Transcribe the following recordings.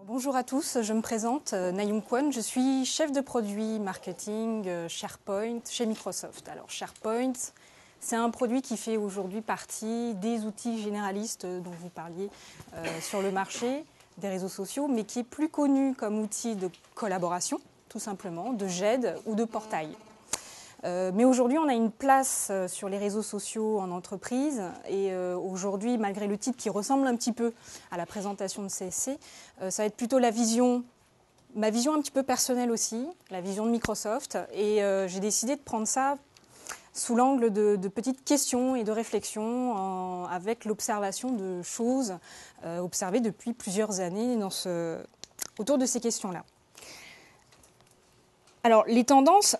Bonjour à tous, je me présente, Na-Young Kwon, je suis chef de produit marketing SharePoint chez Microsoft. Alors SharePoint, c'est un produit qui fait aujourd'hui partie des outils généralistes dont vous parliez sur le marché, des réseaux sociaux, mais qui est plus connu comme outil de collaboration, tout simplement, de GED ou de portail. Mais aujourd'hui, on a une place sur les réseaux sociaux en entreprise et aujourd'hui, malgré le titre qui ressemble un petit peu à la présentation de CSC, ça va être plutôt ma vision un petit peu personnelle aussi, la vision de Microsoft. Et j'ai décidé de prendre ça sous l'angle de petites questions et de réflexions avec l'observation de choses observées depuis plusieurs années autour de ces questions-là. Alors, les tendances...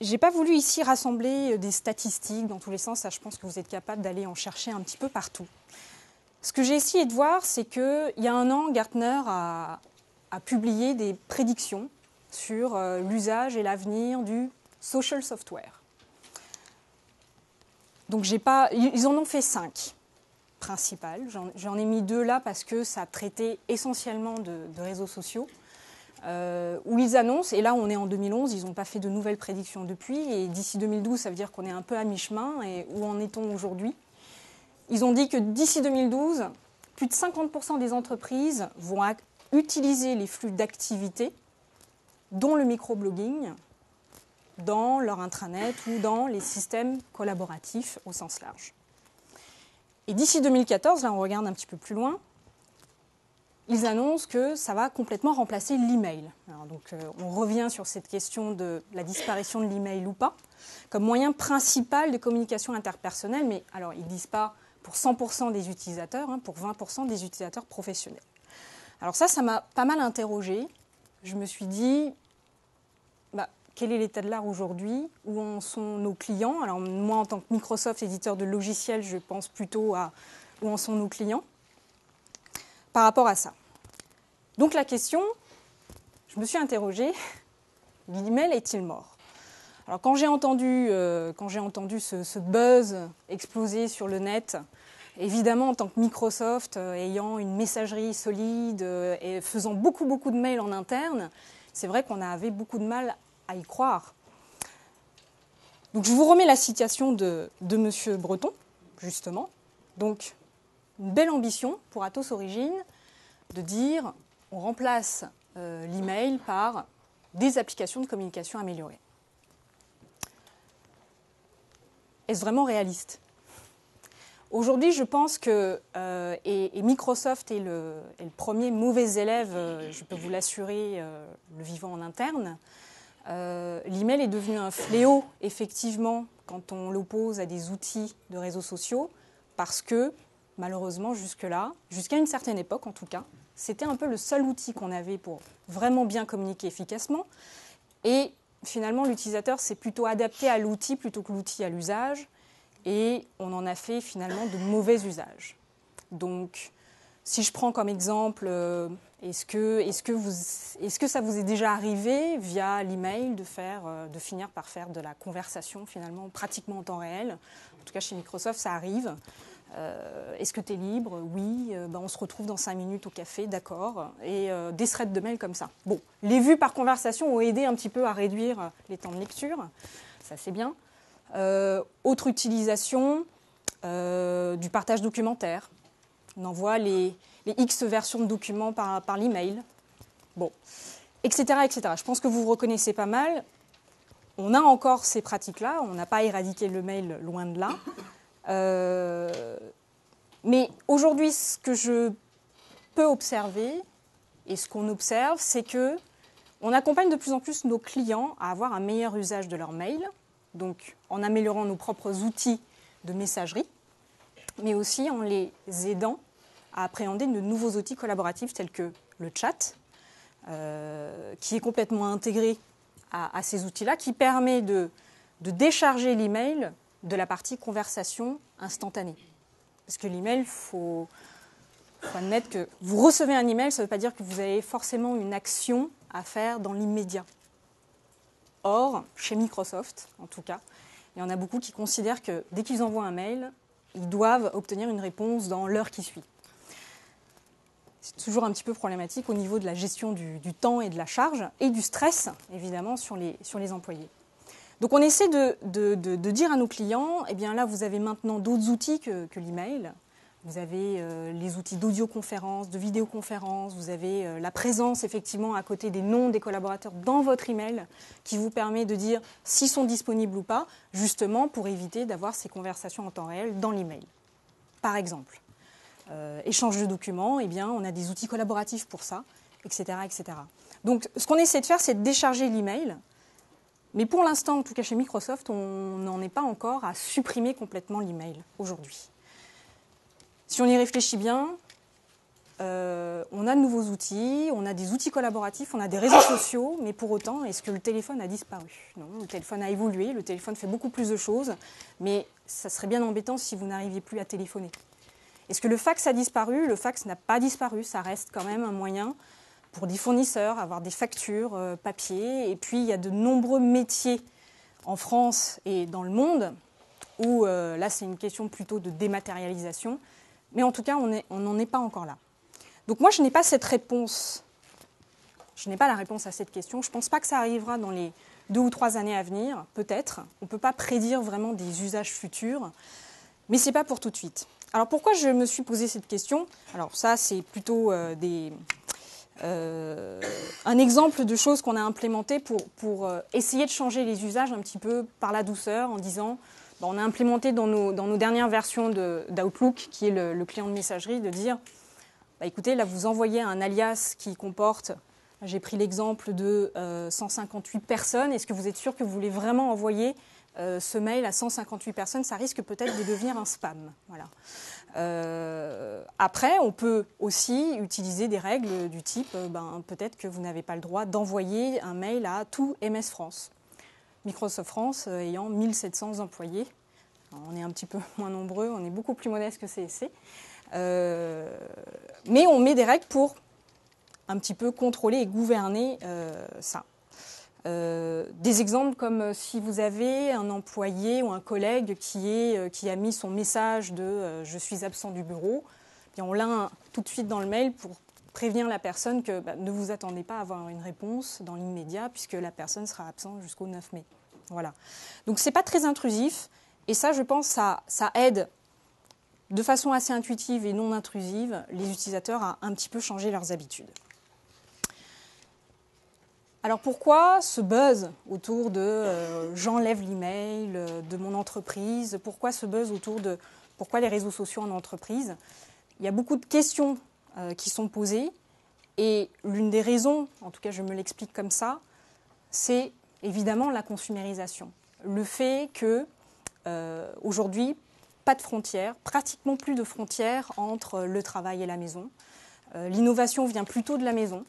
Je n'ai pas voulu ici rassembler des statistiques dans tous les sens, ça je pense que vous êtes capable d'aller en chercher un petit peu partout. Ce que j'ai essayé de voir, c'est qu'il y a un an, Gartner a publié des prédictions sur l'usage et l'avenir du social software. Donc ils en ont fait 5 principales, j'en ai mis 2 là parce que ça traitait essentiellement de réseaux sociaux. Où ils annoncent, et là on est en 2011, ils n'ont pas fait de nouvelles prédictions depuis, et d'ici 2012 ça veut dire qu'on est un peu à mi-chemin, et où en est-on aujourd'hui? Ils ont dit que d'ici 2012, plus de 50% des entreprises vont utiliser les flux d'activité, dont le microblogging, dans leur intranet ou dans les systèmes collaboratifs au sens large. Et d'ici 2014, là on regarde un petit peu plus loin, ils annoncent que ça va complètement remplacer l'email. Donc, on revient sur cette question de la disparition de l'email ou pas, comme moyen principal de communication interpersonnelle, mais alors ils ne disent pas pour 100% des utilisateurs, pour 20% des utilisateurs professionnels. Alors ça m'a pas mal interrogée. Je me suis dit, quel est l'état de l'art aujourd'hui? Où en sont nos clients? Alors moi, en tant que Microsoft, éditeur de logiciels, je pense plutôt à où en sont nos clients par rapport à ça. Donc la question, je me suis interrogée, l'email est-il mort? Alors quand j'ai entendu ce buzz exploser sur le net, évidemment en tant que Microsoft, ayant une messagerie solide et faisant beaucoup de mails en interne, c'est vrai qu'on avait beaucoup de mal à y croire. Donc je vous remets la citation de M. Breton, justement. Donc une belle ambition pour Atos Origine de dire on remplace l'email par des applications de communication améliorées. Est-ce vraiment réaliste? Aujourd'hui, je pense que, et Microsoft est le premier mauvais élève, je peux vous l'assurer, le vivant en interne, l'email est devenu un fléau, effectivement, quand on l'oppose à des outils de réseaux sociaux, parce que, malheureusement, jusque-là, jusqu'à une certaine époque en tout cas, c'était un peu le seul outil qu'on avait pour vraiment bien communiquer efficacement. Et finalement, l'utilisateur s'est plutôt adapté à l'outil plutôt que l'outil à l'usage. Et on en a fait finalement de mauvais usages. Donc, si je prends comme exemple, est-ce que ça vous est déjà arrivé via l'email de finir par faire de la conversation finalement pratiquement en temps réel? En tout cas, chez Microsoft, ça arrive. Est-ce que tu es libre? Oui. On se retrouve dans 5 minutes au café, d'accord. Et des threads de mail comme ça. Bon, les vues par conversation ont aidé un petit peu à réduire les temps de lecture. Ça, c'est bien. Autre utilisation, du partage documentaire. On envoie les X versions de documents par l'email. Bon, etc., etc. Je pense que vous reconnaissez pas mal. On a encore ces pratiques-là. On n'a pas éradiqué le mail, loin de là. Mais aujourd'hui, ce que je peux observer, et ce qu'on observe, c'est qu'on accompagne de plus en plus nos clients à avoir un meilleur usage de leur mail, donc en améliorant nos propres outils de messagerie, mais aussi en les aidant à appréhender de nouveaux outils collaboratifs tels que le chat, qui est complètement intégré à ces outils-là, qui permet de décharger l'email de la partie conversation instantanée. Parce que l'email, il faut admettre que vous recevez un email, ça ne veut pas dire que vous avez forcément une action à faire dans l'immédiat. Or, chez Microsoft, en tout cas, il y en a beaucoup qui considèrent que dès qu'ils envoient un mail, ils doivent obtenir une réponse dans l'heure qui suit. C'est toujours un petit peu problématique au niveau de la gestion du temps et de la charge et du stress, évidemment, sur les employés. Donc on essaie de dire à nos clients, eh bien là, vous avez maintenant d'autres outils que l'email. Vous avez les outils d'audioconférence, de vidéoconférence, vous avez la présence effectivement à côté des noms des collaborateurs dans votre email qui vous permet de dire s'ils sont disponibles ou pas, justement pour éviter d'avoir ces conversations en temps réel dans l'email. Par exemple, échange de documents, eh bien, on a des outils collaboratifs pour ça, etc., etc. Donc ce qu'on essaie de faire, c'est de décharger l'email. Mais pour l'instant, en tout cas chez Microsoft, on n'en est pas encore à supprimer complètement l'email aujourd'hui. Si on y réfléchit bien, on a de nouveaux outils, on a des outils collaboratifs, on a des réseaux sociaux, mais pour autant, est-ce que le téléphone a disparu? Non, le téléphone a évolué, le téléphone fait beaucoup plus de choses, mais ça serait bien embêtant si vous n'arriviez plus à téléphoner. Est-ce que le fax a disparu? Le fax n'a pas disparu, ça reste quand même un moyen pour des fournisseurs, avoir des factures papier. Et puis, il y a de nombreux métiers en France et dans le monde où, là, c'est une question plutôt de dématérialisation. Mais en tout cas, on n'en est pas encore là. Donc moi, je n'ai pas cette réponse. Je n'ai pas la réponse à cette question. Je ne pense pas que ça arrivera dans les 2 ou 3 années à venir, peut-être. On ne peut pas prédire vraiment des usages futurs. Mais ce n'est pas pour tout de suite. Alors pourquoi je me suis posé cette question? Alors ça, c'est plutôt un exemple de choses qu'on a implémentées pour essayer de changer les usages un petit peu par la douceur en disant... On a implémenté dans nos dernières versions d'Outlook, qui est le client de messagerie, de dire, écoutez, là, vous envoyez un alias qui comporte, j'ai pris l'exemple de 158 personnes, est-ce que vous êtes sûr que vous voulez vraiment envoyer ce mail à 158 personnes? Ça risque peut-être de devenir un spam. Voilà. Après, on peut aussi utiliser des règles du type, peut-être que vous n'avez pas le droit d'envoyer un mail à tout MS France. Microsoft France ayant 1700 employés. Alors, on est un petit peu moins nombreux, on est beaucoup plus modeste que CSC. Mais on met des règles pour un petit peu contrôler et gouverner ça. Des exemples comme si vous avez un employé ou un collègue qui a mis son message de je suis absent du bureau, et on l'a tout de suite dans le mail pour prévenir la personne que ne vous attendez pas à avoir une réponse dans l'immédiat puisque la personne sera absente jusqu'au 9 mai. Voilà. Donc ce n'est pas très intrusif et ça, je pense, ça aide de façon assez intuitive et non intrusive les utilisateurs à un petit peu changer leurs habitudes. Alors pourquoi ce buzz autour de j'enlève l'email de mon entreprise? Pourquoi ce buzz autour de pourquoi les réseaux sociaux en entreprise? Il y a beaucoup de questions qui sont posées et l'une des raisons, en tout cas je me l'explique comme ça, c'est évidemment la consumérisation. Le fait que aujourd'hui, pas de frontières, pratiquement plus de frontières entre le travail et la maison. L'innovation vient plutôt de la maison,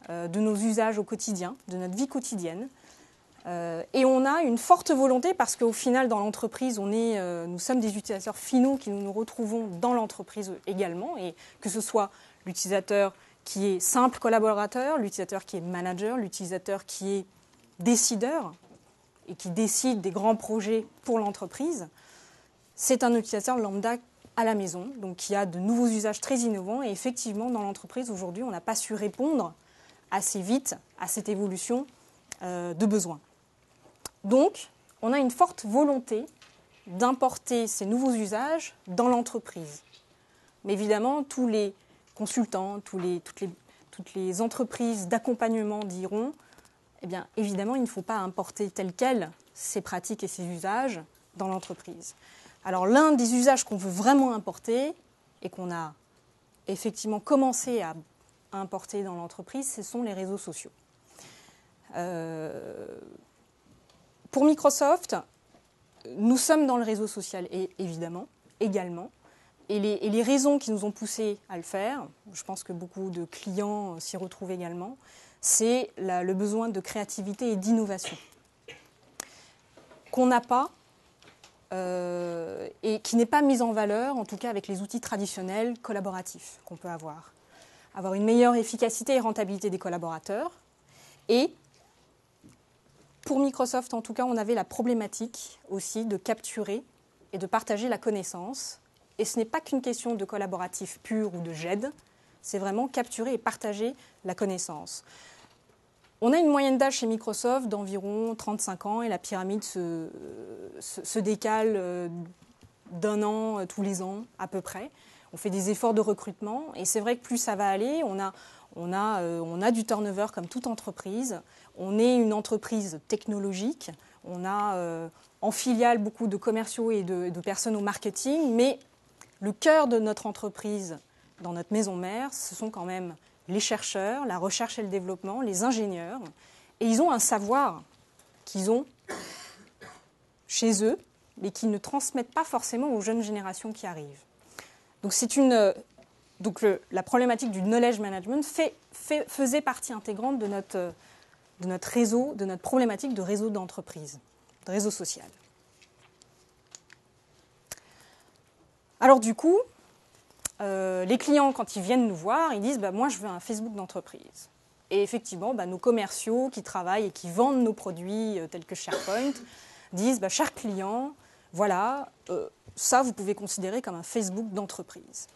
de nos usages au quotidien, de notre vie quotidienne. Et on a une forte volonté, parce qu'au final, dans l'entreprise, nous sommes des utilisateurs finaux qui nous retrouvons dans l'entreprise également, et que ce soit l'utilisateur qui est simple collaborateur, l'utilisateur qui est manager, l'utilisateur qui est décideur et qui décide des grands projets pour l'entreprise, c'est un utilisateur lambda à la maison, donc qui a de nouveaux usages très innovants. Et effectivement, dans l'entreprise, aujourd'hui, on n'a pas su répondre assez vite à cette évolution de besoins. Donc, on a une forte volonté d'importer ces nouveaux usages dans l'entreprise. Mais évidemment, tous les consultants, toutes les entreprises d'accompagnement diront, eh bien, évidemment, il ne faut pas importer tel quel ces pratiques et ces usages dans l'entreprise. Alors, l'un des usages qu'on veut vraiment importer et qu'on a effectivement commencé à importer dans l'entreprise, ce sont les réseaux sociaux. Pour Microsoft, nous sommes dans le réseau social, et évidemment, également. Et les raisons qui nous ont poussés à le faire, je pense que beaucoup de clients s'y retrouvent également, c'est le besoin de créativité et d'innovation qu'on n'a pas et qui n'est pas mise en valeur, en tout cas avec les outils traditionnels collaboratifs qu'on peut avoir. Avoir une meilleure efficacité et rentabilité des collaborateurs. Et pour Microsoft, en tout cas, on avait la problématique aussi de capturer et de partager la connaissance. Et ce n'est pas qu'une question de collaboratif pur ou de GED, c'est vraiment capturer et partager la connaissance. On a une moyenne d'âge chez Microsoft d'environ 35 ans et la pyramide se décale d'un an tous les ans à peu près. On fait des efforts de recrutement et c'est vrai que plus ça va aller, on a du turnover comme toute entreprise. On est une entreprise technologique. On a en filiale beaucoup de commerciaux et de personnes au marketing. Mais le cœur de notre entreprise, dans notre maison mère, ce sont quand même les chercheurs, la recherche et le développement, les ingénieurs. Et ils ont un savoir qu'ils ont chez eux, mais qu'ils ne transmettent pas forcément aux jeunes générations qui arrivent. Donc, la problématique du knowledge management faisait partie intégrante de notre réseau, de notre problématique de réseau d'entreprise, de réseau social. Alors du coup, les clients, quand ils viennent nous voir, ils disent moi je veux un Facebook d'entreprise. Et effectivement, nos commerciaux qui travaillent et qui vendent nos produits tels que SharePoint disent cher client, voilà, ça vous pouvez considérer comme un Facebook d'entreprise.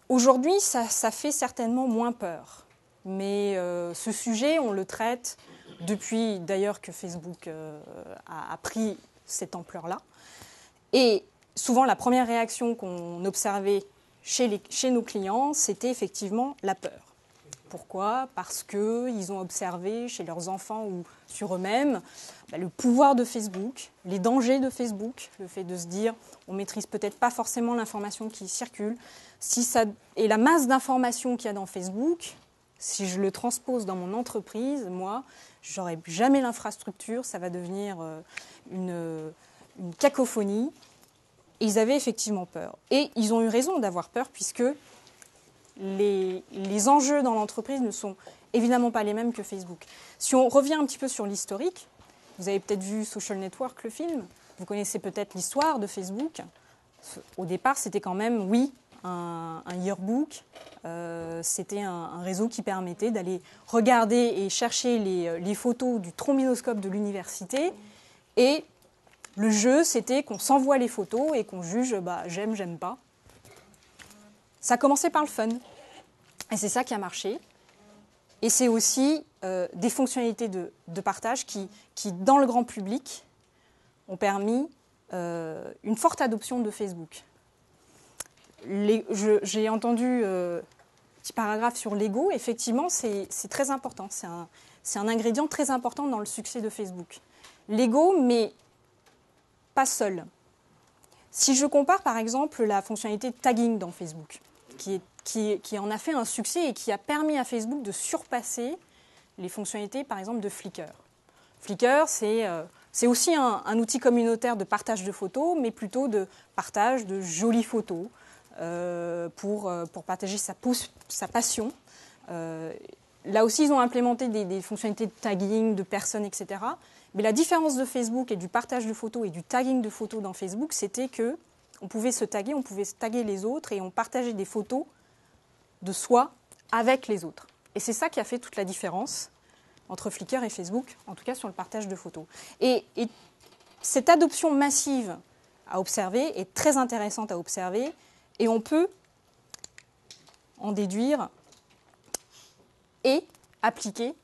Aujourd'hui, ça fait certainement moins peur. Mais ce sujet, on le traite depuis d'ailleurs que Facebook a pris cette ampleur-là. Et souvent, la première réaction qu'on observait chez nos clients, c'était effectivement la peur. Pourquoi ? Parce qu'ils ont observé chez leurs enfants ou sur eux-mêmes le pouvoir de Facebook, les dangers de Facebook, le fait de se dire on ne maîtrise peut-être pas forcément l'information qui circule. Et la masse d'informations qu'il y a dans Facebook, si je le transpose dans mon entreprise, moi, je n'aurai jamais l'infrastructure, ça va devenir une cacophonie. Et ils avaient effectivement peur. Et ils ont eu raison d'avoir peur puisque les enjeux dans l'entreprise ne sont évidemment pas les mêmes que Facebook. Si on revient un petit peu sur l'historique, vous avez peut-être vu Social Network, le film, vous connaissez peut-être l'histoire de Facebook. Au départ, c'était quand même, oui, un yearbook, c'était un réseau qui permettait d'aller regarder et chercher les photos du trombinoscope de l'université. Et le jeu, c'était qu'on s'envoie les photos et qu'on juge j'aime, j'aime pas. Ça a commencé par le fun. Et c'est ça qui a marché. Et c'est aussi des fonctionnalités de partage qui, dans le grand public, ont permis une forte adoption de Facebook. J'ai entendu un petit paragraphe sur l'ego. Effectivement, c'est très important. C'est un ingrédient très important dans le succès de Facebook. L'ego, mais pas seul. Si je compare, par exemple, la fonctionnalité de tagging dans Facebook, qui en a fait un succès et qui a permis à Facebook de surpasser les fonctionnalités, par exemple, de Flickr. Flickr, c'est aussi un outil communautaire de partage de photos, mais plutôt de partage de jolies photos pour partager sa passion. Là aussi, ils ont implémenté des fonctionnalités de tagging, de personnes, etc. Mais la différence de Facebook et du partage de photos et du tagging de photos dans Facebook, c'était qu'on pouvait se taguer, on pouvait taguer les autres et on partageait des photos de soi avec les autres. Et c'est ça qui a fait toute la différence entre Flickr et Facebook, en tout cas sur le partage de photos. Et cette adoption massive à observer est très intéressante à observer et on peut en déduire et appliquer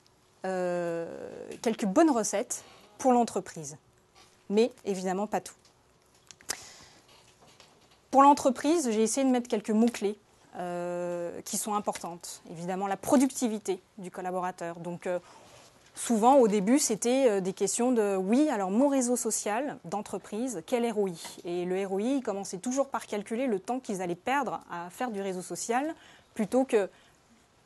quelques bonnes recettes pour l'entreprise. Mais évidemment pas tout. Pour l'entreprise, j'ai essayé de mettre quelques mots-clés qui sont importantes. Évidemment, la productivité du collaborateur. Donc, souvent, au début, c'était des questions de « oui, alors mon réseau social d'entreprise, quel ROI ?» Et le ROI, ils commençaient toujours par calculer le temps qu'ils allaient perdre à faire du réseau social plutôt que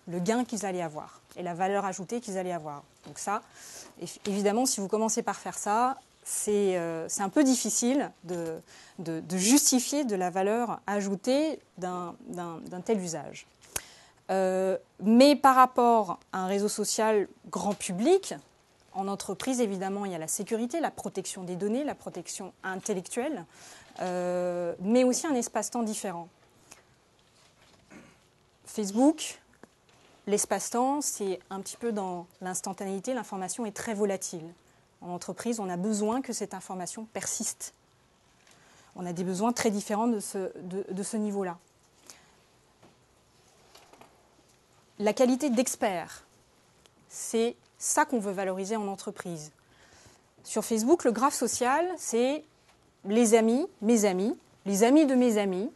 le gain qu'ils allaient avoir et la valeur ajoutée qu'ils allaient avoir. Donc ça, évidemment, si vous commencez par faire ça, c'est un peu difficile de justifier de la valeur ajoutée d'un tel usage. Mais par rapport à un réseau social grand public, en entreprise, évidemment, il y a la sécurité, la protection des données, la protection intellectuelle, mais aussi un espace-temps différent. Facebook, l'espace-temps, c'est un petit peu dans l'instantanéité, l'information est très volatile. En entreprise, on a besoin que cette information persiste. On a des besoins très différents de ce niveau-là. la qualité d'expert. C'est ça qu'on veut valoriser en entreprise. Sur Facebook, le graphe social, c'est les amis, mes amis, les amis de mes amis.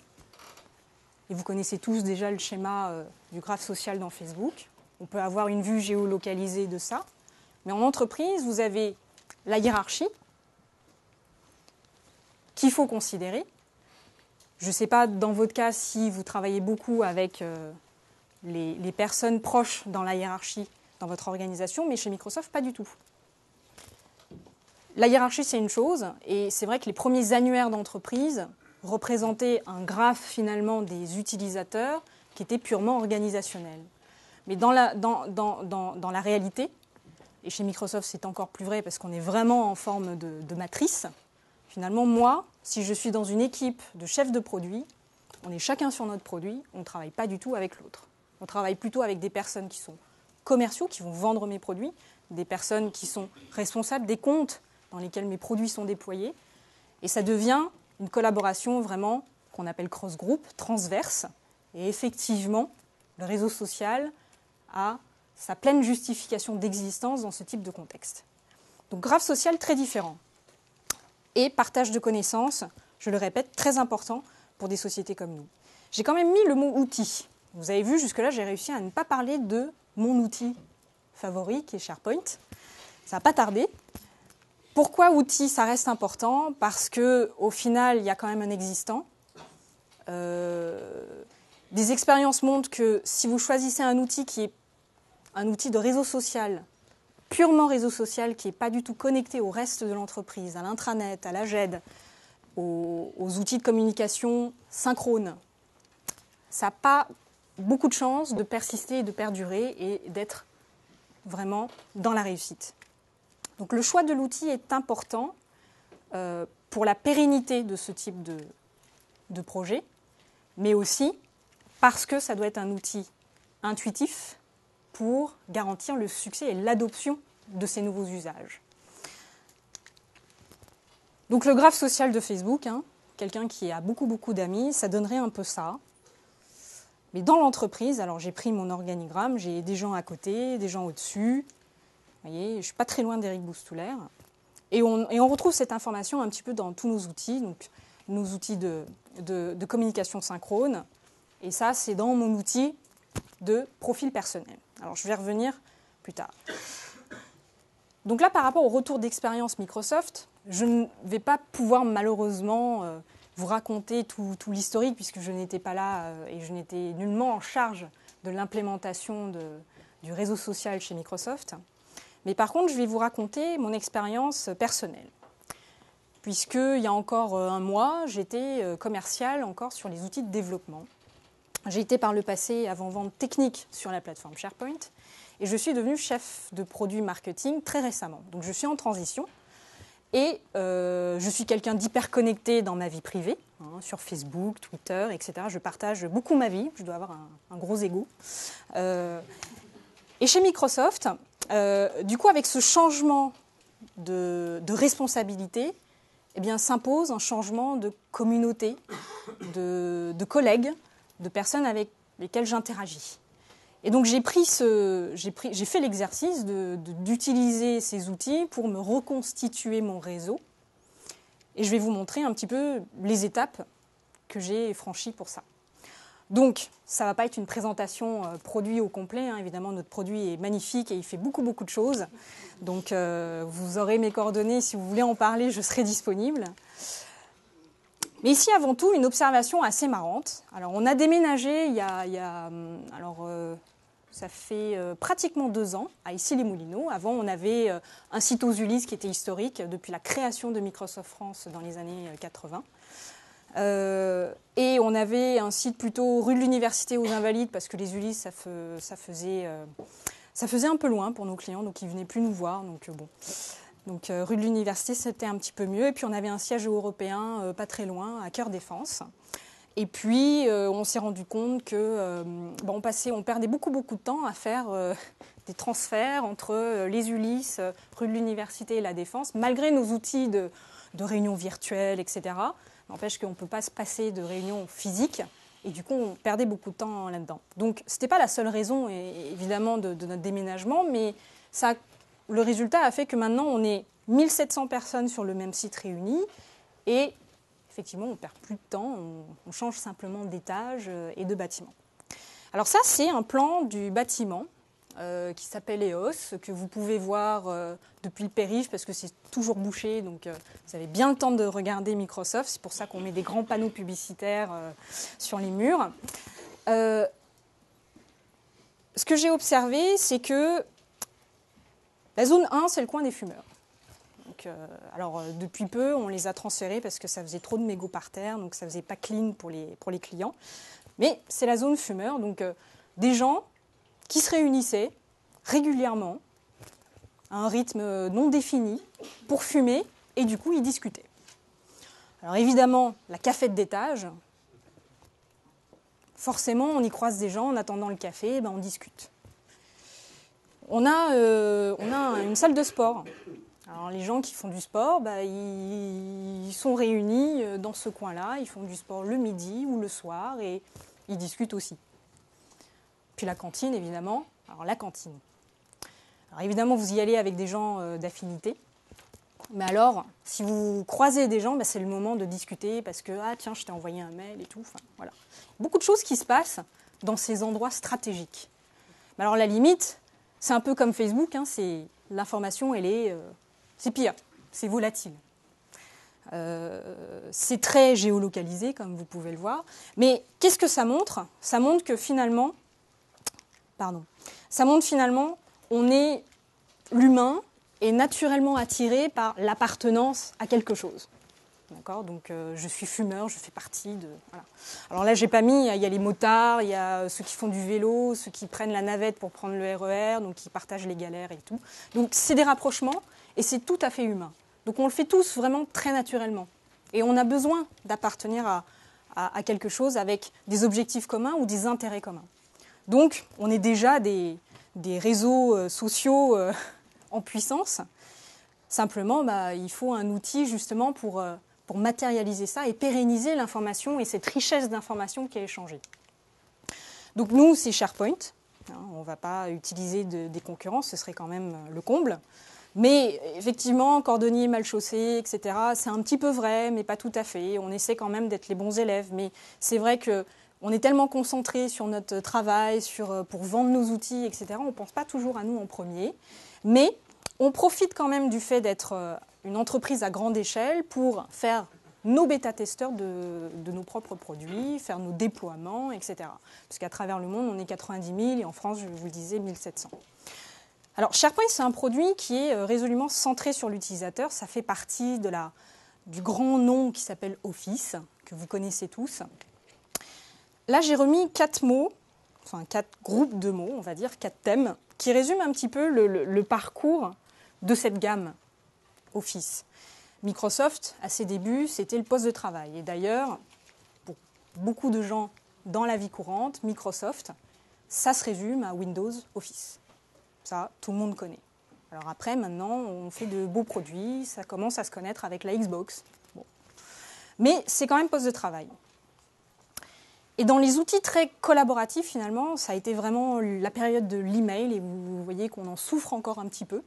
Et vous connaissez tous déjà le schéma du graphe social dans Facebook. On peut avoir une vue géolocalisée de ça. Mais en entreprise, vous avez la hiérarchie qu'il faut considérer. Je ne sais pas dans votre cas si vous travaillez beaucoup avec les personnes proches dans la hiérarchie dans votre organisation, mais chez Microsoft, pas du tout. La hiérarchie, c'est une chose, et c'est vrai que les premiers annuaires d'entreprise représentaient un graphe finalement des utilisateurs qui était purement organisationnel. Mais dans la réalité, et chez Microsoft c'est encore plus vrai parce qu'on est vraiment en forme de matrice, finalement moi, si je suis dans une équipe de chefs de produits, on est chacun sur notre produit, on ne travaille pas du tout avec l'autre. On travaille plutôt avec des personnes qui sont commerciaux, qui vont vendre mes produits, des personnes qui sont responsables des comptes dans lesquels mes produits sont déployés. Et ça devient une collaboration vraiment qu'on appelle cross-group, transverse. Et effectivement, le réseau social a sa pleine justification d'existence dans ce type de contexte. Donc graphe social très différent. Et partage de connaissances, je le répète, très important pour des sociétés comme nous. J'ai quand même mis le mot outil. Vous avez vu, jusque-là, j'ai réussi à ne pas parler de mon outil favori, qui est SharePoint. Ça n'a pas tardé. Pourquoi outil, ça reste important? Parce qu'au final, il y a quand même un existant. Des expériences montrent que si vous choisissez un outil qui est un outil de réseau social, purement réseau social, qui n'est pas du tout connecté au reste de l'entreprise, à l'intranet, à la GED, aux outils de communication synchrone, ça n'a pas beaucoup de chances de persister et de perdurer et d'être vraiment dans la réussite. Donc le choix de l'outil est important pour la pérennité de ce type de projet, mais aussi parce que ça doit être un outil intuitif pour garantir le succès et l'adoption de ces nouveaux usages. Donc le graphe social de Facebook, quelqu'un qui a beaucoup d'amis, ça donnerait un peu ça. Mais dans l'entreprise, alors j'ai pris mon organigramme, j'ai des gens à côté, des gens au-dessus. Vous voyez, je ne suis pas très loin d'Éric Boustouler. Et on retrouve cette information un petit peu dans tous nos outils, donc nos outils de communication synchrone. Et ça, c'est dans mon outil de profil personnel. Alors, je vais revenir plus tard. Donc là, par rapport au retour d'expérience Microsoft, je ne vais pas pouvoir malheureusement vous raconter tout l'historique, puisque je n'étais pas là et je n'étais nullement en charge de l'implémentation du réseau social chez Microsoft. Mais par contre, je vais vous raconter mon expérience personnelle. Puisqu'il y a encore un mois, j'étais commerciale encore sur les outils de développement. J'ai été par le passé avant-vente technique sur la plateforme SharePoint et je suis devenue chef de produit marketing très récemment. Donc je suis en transition et je suis quelqu'un d'hyper connecté dans ma vie privée, sur Facebook, Twitter, etc. Je partage beaucoup ma vie, je dois avoir un gros ego. Et chez Microsoft, du coup avec ce changement de responsabilité, eh bien, s'impose un changement de communauté, de collègues, de personnes avec lesquelles j'interagis. Et donc j'ai fait l'exercice d'utiliser ces outils pour me reconstituer mon réseau. Et je vais vous montrer un petit peu les étapes que j'ai franchies pour ça. Donc, ça ne va pas être une présentation produit au complet. Évidemment, notre produit est magnifique et il fait beaucoup de choses. Donc, vous aurez mes coordonnées. Si vous voulez en parler, je serai disponible. Mais ici, avant tout, une observation assez marrante. Alors, on a déménagé ça fait pratiquement 2 ans à Issy-les-Moulineaux. Avant, on avait un site aux Ulysses qui était historique depuis la création de Microsoft France dans les années 80. Et on avait un site plutôt rue de l'Université aux Invalides parce que les Ulysses, ça faisait un peu loin pour nos clients, donc ils ne venaient plus nous voir. Donc rue de l'Université, c'était un petit peu mieux. Et puis on avait un siège européen pas très loin, à Cœur Défense. Et puis on s'est rendu compte que on perdait beaucoup de temps à faire des transferts entre les Ulysses, rue de l'Université et la Défense, malgré nos outils de réunions virtuelles, etc. N'empêche qu'on ne peut pas se passer de réunions physiques. Et du coup, on perdait beaucoup de temps là-dedans. Donc, ce n'était pas la seule raison, évidemment, de notre déménagement, mais le résultat a fait que maintenant, on est 1700 personnes sur le même site réunies. Et effectivement, on ne perd plus de temps, on change simplement d'étage et de bâtiment. Alors ça, c'est un plan du bâtiment qui s'appelle EOS, que vous pouvez voir depuis le périph', parce que c'est toujours bouché, donc vous avez bien le temps de regarder Microsoft. C'est pour ça qu'on met des grands panneaux publicitaires sur les murs. Ce que j'ai observé, c'est que la zone 1, c'est le coin des fumeurs. Donc, depuis peu, on les a transférés parce que ça faisait trop de mégots par terre, donc ça ne faisait pas clean pour les clients. Mais c'est la zone fumeur, donc des gens qui se réunissaient régulièrement à un rythme non défini pour fumer, et du coup, ils discutaient. Alors évidemment, la cafette d'étage, forcément, on y croise des gens en attendant le café, on discute. On a une salle de sport. Alors les gens qui font du sport, ils sont réunis dans ce coin-là, ils font du sport le midi ou le soir et ils discutent aussi. Puis la cantine, évidemment. Alors la cantine. Alors évidemment, vous y allez avec des gens d'affinité. Mais alors, si vous croisez des gens, c'est le moment de discuter parce que, tiens, je t'ai envoyé un mail et tout. Enfin, voilà. Beaucoup de choses qui se passent dans ces endroits stratégiques. Mais alors la limite, c'est un peu comme Facebook, l'information, c'est pire, c'est volatile. C'est très géolocalisé, comme vous pouvez le voir. Mais qu'est-ce que ça montre ? Ça montre que finalement, l'humain est naturellement attiré par l'appartenance à quelque chose. D'accord ? Donc, je suis fumeur, je fais partie de... Voilà. Alors là, j'ai pas mis, il y a les motards, il y a ceux qui font du vélo, ceux qui prennent la navette pour prendre le RER, donc qui partagent les galères et tout. Donc, c'est des rapprochements et c'est tout à fait humain. Donc, on le fait tous vraiment très naturellement. Et on a besoin d'appartenir à quelque chose avec des objectifs communs ou des intérêts communs. Donc, on est déjà des réseaux sociaux en puissance. Simplement, il faut un outil justement pour matérialiser ça et pérenniser l'information et cette richesse d'informations qui est échangée. Donc nous, c'est SharePoint. On ne va pas utiliser des concurrents, ce serait quand même le comble. Mais effectivement, cordonnier mal chaussé, etc., c'est un petit peu vrai, mais pas tout à fait. On essaie quand même d'être les bons élèves. Mais c'est vrai qu'on est tellement concentré sur notre travail, pour vendre nos outils, etc., on ne pense pas toujours à nous en premier. Mais on profite quand même du fait d'être une entreprise à grande échelle pour faire nos bêta-testeurs de nos propres produits, faire nos déploiements, etc. Parce qu'à travers le monde, on est 90 000 et en France, je vous le disais, 1700. Alors, SharePoint, c'est un produit qui est résolument centré sur l'utilisateur. Ça fait partie du grand nom qui s'appelle Office, que vous connaissez tous. Là, j'ai remis 4 mots, enfin 4 groupes de mots, on va dire, 4 thèmes, qui résument un petit peu le parcours de cette gamme Office. Microsoft, à ses débuts, c'était le poste de travail. Et d'ailleurs, pour beaucoup de gens dans la vie courante, Microsoft, ça se résume à Windows Office. Ça, tout le monde connaît. Alors après, maintenant, on fait de beaux produits, ça commence à se connaître avec la Xbox. Bon. Mais c'est quand même poste de travail. Et dans les outils très collaboratifs, finalement, ça a été vraiment la période de l'email, et vous voyez qu'on en souffre encore un petit peu.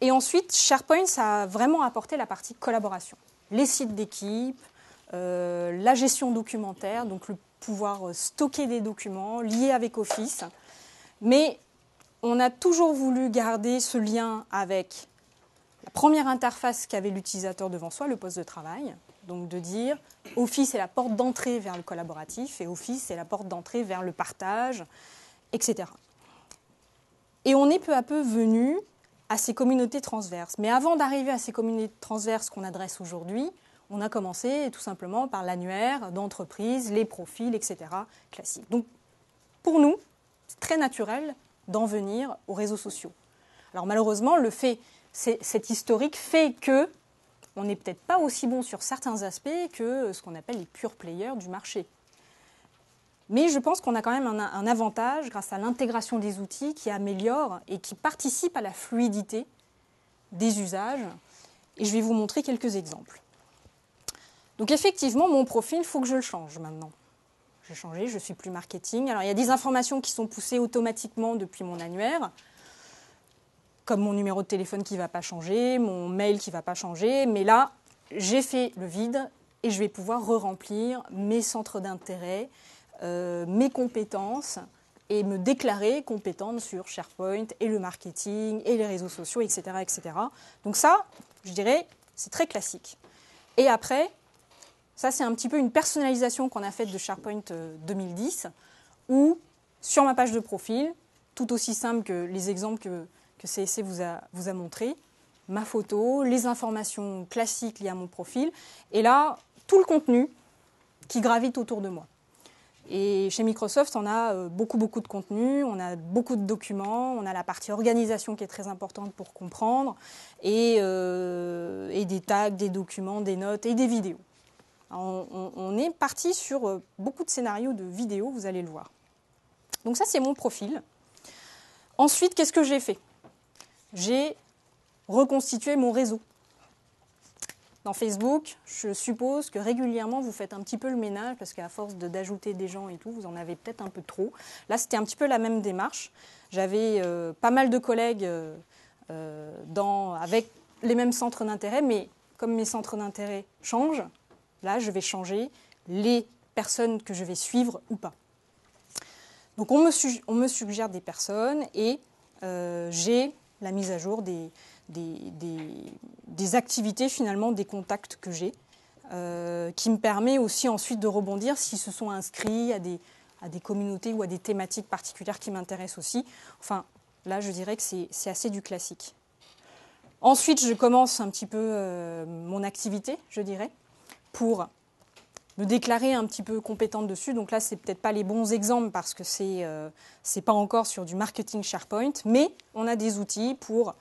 Et ensuite, SharePoint, ça a vraiment apporté la partie collaboration. Les sites d'équipe, la gestion documentaire, donc le pouvoir stocker des documents liés avec Office. Mais on a toujours voulu garder ce lien avec la première interface qu'avait l'utilisateur devant soi, le poste de travail. Donc de dire Office est la porte d'entrée vers le collaboratif et Office est la porte d'entrée vers le partage, etc. Et on est peu à peu venu à ces communautés transverses. Mais avant d'arriver à ces communautés transverses qu'on adresse aujourd'hui, on a commencé tout simplement par l'annuaire d'entreprise, les profils, etc. classiques. Donc pour nous, c'est très naturel d'en venir aux réseaux sociaux. Alors malheureusement, cet historique fait que on n'est peut-être pas aussi bon sur certains aspects que ce qu'on appelle les pure players du marché. Mais je pense qu'on a quand même un avantage grâce à l'intégration des outils qui améliore et qui participe à la fluidité des usages. Et je vais vous montrer quelques exemples. Donc effectivement, mon profil, il faut que je le change maintenant. j'ai changé, je ne suis plus marketing. Alors, il y a des informations qui sont poussées automatiquement depuis mon annuaire, comme mon numéro de téléphone qui ne va pas changer, mon mail qui ne va pas changer. Mais là, j'ai fait le vide et je vais pouvoir re-remplir mes centres d'intérêt, mes compétences et me déclarer compétente sur SharePoint et le marketing et les réseaux sociaux, etc., etc. Donc ça, je dirais, c'est très classique. Et après, ça, c'est un petit peu une personnalisation qu'on a faite de SharePoint 2010, où sur ma page de profil, tout aussi simple que les exemples que CSC vous a montrés, ma photo, les informations classiques liées à mon profil, et là, tout le contenu qui gravite autour de moi. Et chez Microsoft, on a beaucoup de contenu, on a beaucoup de documents, on a la partie organisation qui est très importante pour comprendre, et des tags, des documents, des notes et des vidéos. On est parti sur beaucoup de scénarios de vidéos, vous allez le voir. Donc ça, c'est mon profil. Ensuite, qu'est-ce que j'ai fait? J'ai reconstitué mon réseau. Dans Facebook, je suppose que régulièrement, vous faites un petit peu le ménage, parce qu'à force d'ajouter des gens et tout, vous en avez peut-être un peu trop. Là, c'était un petit peu la même démarche. J'avais pas mal de collègues avec les mêmes centres d'intérêt, mais comme mes centres d'intérêt changent, là, je vais changer les personnes que je vais suivre ou pas. Donc, on me suggère des personnes et j'ai la mise à jour des activités, finalement, des contacts que j'ai, qui me permet aussi ensuite de rebondir s'ils se sont inscrits à des communautés ou à des thématiques particulières qui m'intéressent aussi. Enfin, là, je dirais que c'est assez du classique. Ensuite, je commence un petit peu mon activité, je dirais, pour me déclarer un petit peu compétente dessus. Donc là, c'est peut-être pas les bons exemples parce que c'est pas encore sur du marketing SharePoint, mais on a des outils pour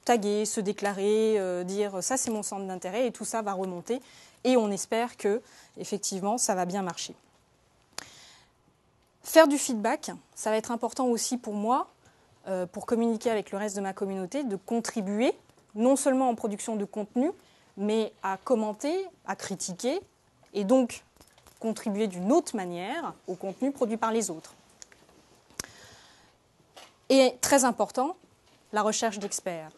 taguer, se déclarer, dire ça c'est mon centre d'intérêt et tout ça va remonter et on espère que effectivement ça va bien marcher. Faire du feedback, ça va être important aussi pour moi, pour communiquer avec le reste de ma communauté, de contribuer non seulement en production de contenu, mais à commenter, à critiquer, et donc contribuer d'une autre manière au contenu produit par les autres. Et très important, la recherche d'experts.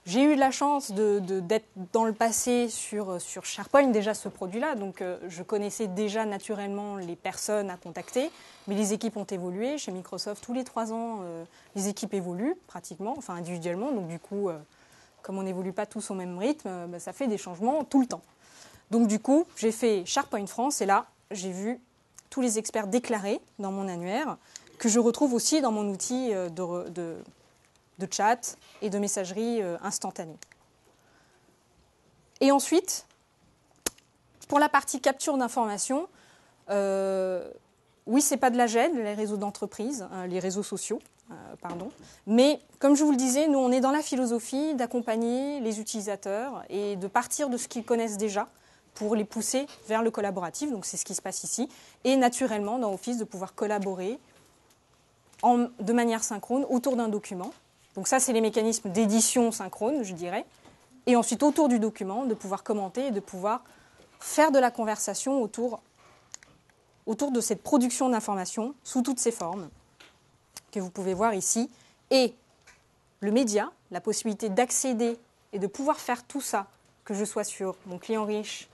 J'ai eu la chance d'être dans le passé sur SharePoint, déjà ce produit-là, donc je connaissais déjà naturellement les personnes à contacter, mais les équipes ont évolué. Chez Microsoft, tous les 3 ans, les équipes évoluent pratiquement, enfin individuellement, donc du coup, comme on n'évolue pas tous au même rythme, ça fait des changements tout le temps. Donc du coup, j'ai fait SharePoint France et là, j'ai vu tous les experts déclarés dans mon annuaire, que je retrouve aussi dans mon outil de chat et de messagerie instantanée. Et ensuite, pour la partie capture d'informations, oui, ce n'est pas de la GED, les réseaux d'entreprise, les réseaux sociaux, mais comme je vous le disais, nous, on est dans la philosophie d'accompagner les utilisateurs et de partir de ce qu'ils connaissent déjà pour les pousser vers le collaboratif, donc c'est ce qui se passe ici, et naturellement dans Office de pouvoir collaborer de manière synchrone autour d'un document. Donc ça, c'est les mécanismes d'édition synchrone, je dirais, et ensuite autour du document, de pouvoir commenter et de pouvoir faire de la conversation autour de cette production d'informations sous toutes ses formes, que vous pouvez voir ici, et le média, la possibilité d'accéder et de pouvoir faire tout ça, que je sois sur mon client riche,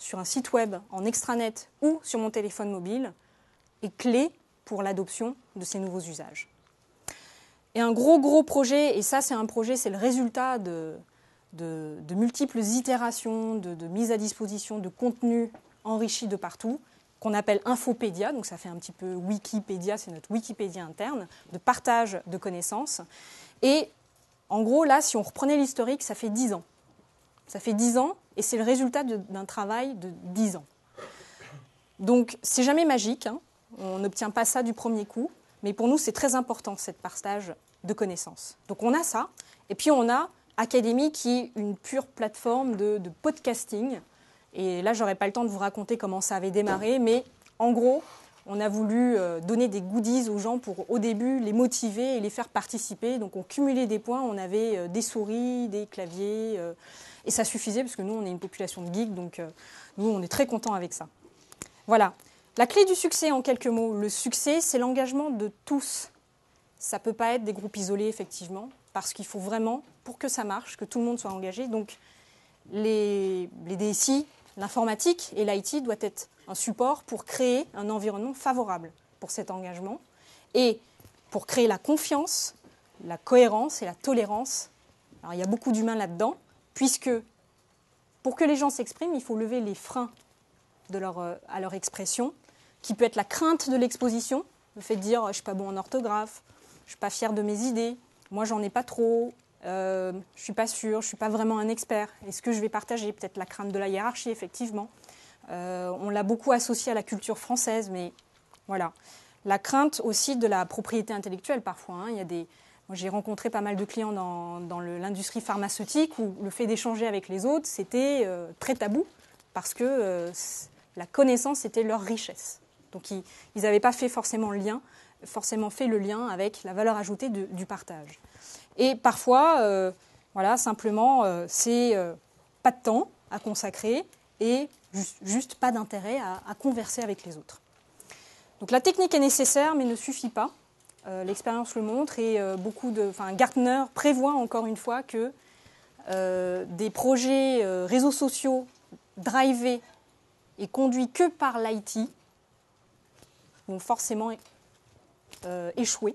sur un site web, en extranet ou sur mon téléphone mobile, est clé pour l'adoption de ces nouveaux usages. Et un gros projet, et ça c'est un projet, c'est le résultat de multiples itérations, de mise à disposition de contenus enrichis de partout, qu'on appelle Infopédia, donc ça fait un petit peu Wikipédia, c'est notre Wikipédia interne, de partage de connaissances. Et en gros, là, si on reprenait l'historique, ça fait 10 ans. Ça fait 10 ans, et c'est le résultat d'un travail de 10 ans. Donc, c'est jamais magique, hein. On n'obtient pas ça du premier coup, mais pour nous, c'est très important, cette partage de connaissances. Donc, on a ça, et puis on a Academy, qui est une pure plateforme de podcasting. Et là, je n'aurai pas le temps de vous raconter comment ça avait démarré, mais en gros, on a voulu donner des goodies aux gens pour, au début, les motiver et les faire participer. Donc, on cumulait des points, on avait des souris, des claviers, et ça suffisait, parce que nous, on est une population de geeks, donc nous, on est très contents avec ça. Voilà. La clé du succès, en quelques mots, le succès, c'est l'engagement de tous. Ça ne peut pas être des groupes isolés, effectivement, parce qu'il faut vraiment, pour que ça marche, que tout le monde soit engagé. Donc, les DSI, l'informatique et l'IT doivent être un support pour créer un environnement favorable pour cet engagement et pour créer la confiance, la cohérence et la tolérance. Alors, il y a beaucoup d'humains là-dedans, puisque pour que les gens s'expriment, il faut lever les freins à leur expression, qui peut être la crainte de l'exposition, le fait de dire « je ne suis pas bon en orthographe », « je ne suis pas fier de mes idées »,« moi j'en ai pas trop », « je ne suis pas sûre »,« je ne suis pas vraiment un expert », « est-ce que je vais partager ?» Peut-être la crainte de la hiérarchie, effectivement. On l'a beaucoup associé à la culture française, mais voilà. La crainte aussi de la propriété intellectuelle, parfois. Hein. Moi, j'ai rencontré pas mal de clients dans l'industrie pharmaceutique où le fait d'échanger avec les autres, c'était très tabou, parce que la connaissance était leur richesse. Donc, ils n'avaient pas fait forcément fait le lien avec la valeur ajoutée du partage. Et parfois, simplement, c'est pas de temps à consacrer et juste pas d'intérêt à converser avec les autres. Donc la technique est nécessaire, mais ne suffit pas. L'expérience le montre et Gartner prévoit encore une fois que des projets réseaux sociaux drivés et conduits que par l'IT vont forcément échouer.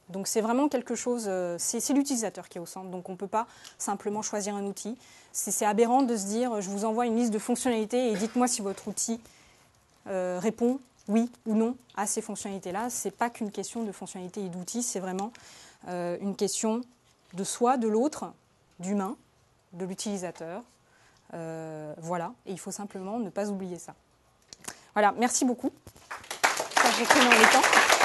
Donc c'est vraiment quelque chose, c'est l'utilisateur qui est au centre, donc on ne peut pas simplement choisir un outil. C'est aberrant de se dire, je vous envoie une liste de fonctionnalités et dites-moi si votre outil répond oui ou non à ces fonctionnalités-là. Ce n'est pas qu'une question de fonctionnalités et d'outils, c'est vraiment une question de soi, de l'autre, d'humain, de l'utilisateur. Voilà, et il faut simplement ne pas oublier ça. Voilà, merci beaucoup. Ça, j'ai pris dans les temps.